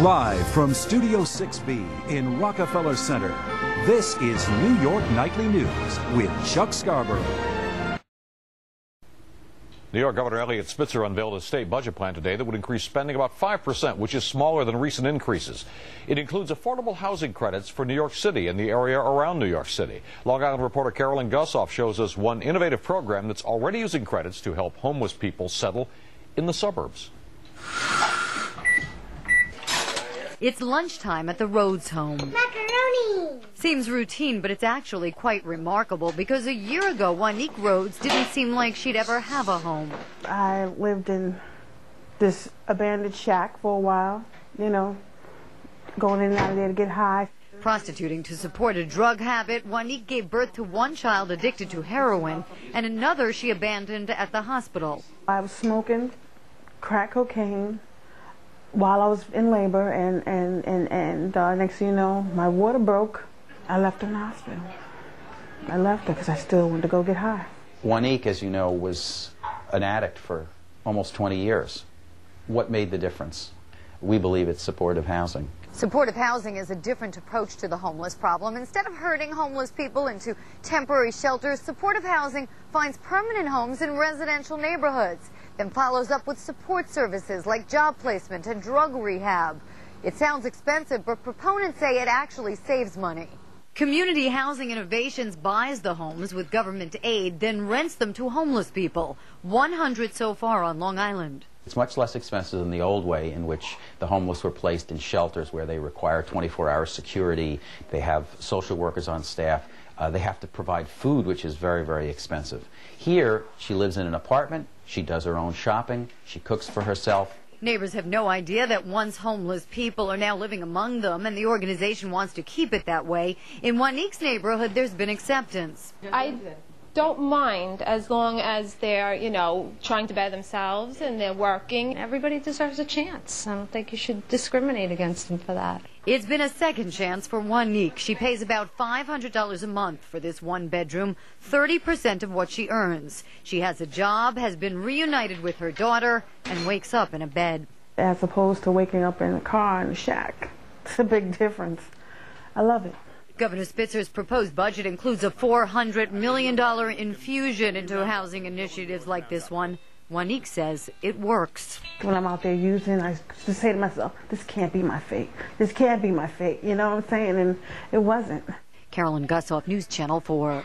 Live from Studio 6B in Rockefeller Center, this is New York Nightly News with Chuck Scarborough. New York Governor Eliot Spitzer unveiled a state budget plan today that would increase spending about 5%, which is smaller than recent increases. It includes affordable housing credits for New York City and the area around New York City. Long Island reporter Carolyn Gussoff shows us one innovative program that's already using credits to help homeless people settle in the suburbs. It's lunchtime at the Rhodes home. Macaroni! Seems routine, but it's actually quite remarkable because a year ago, Juanique Rhodes didn't seem like she'd ever have a home. I lived in this abandoned shack for a while, you know, going in and out of there to get high. Prostituting to support a drug habit, Juanique gave birth to one child addicted to heroin and another she abandoned at the hospital. I was smoking crack cocaine while I was in labor, and next thing you know, my water broke. I left her in the hospital. I left her because I still wanted to go get high. Juanique, as you know, was an addict for almost 20 years. What made the difference? We believe it's supportive housing. Supportive housing is a different approach to the homeless problem. Instead of herding homeless people into temporary shelters, supportive housing finds permanent homes in residential neighborhoods, then follows up with support services like job placement and drug rehab. It sounds expensive, but proponents say it actually saves money. Community Housing Innovations buys the homes with government aid, then rents them to homeless people. 100 so far on Long Island. It's much less expensive than the old way in which the homeless were placed in shelters where they require 24-hour security. They have social workers on staff. They have to provide food, which is very, very expensive. Here, she lives in an apartment. She does her own shopping. She cooks for herself. Neighbors have no idea that once homeless people are now living among them, and the organization wants to keep it that way. In Juanique's neighborhood, there's been acceptance. I don't mind as long as they're, you know, trying to better themselves and they're working. Everybody deserves a chance. I don't think you should discriminate against them for that. It's been a second chance for Juanique. She pays about $500 a month for this one bedroom, 30% of what she earns. She has a job, has been reunited with her daughter, and wakes up in a bed. As opposed to waking up in a car in a shack. It's a big difference. I love it. Governor Spitzer's proposed budget includes a $400 million infusion into housing initiatives like this one. Juanique says it works. When I'm out there using, I just say to myself, this can't be my fate. This can't be my fate. You know what I'm saying? And it wasn't. Carolyn Gussoff, News Channel 4.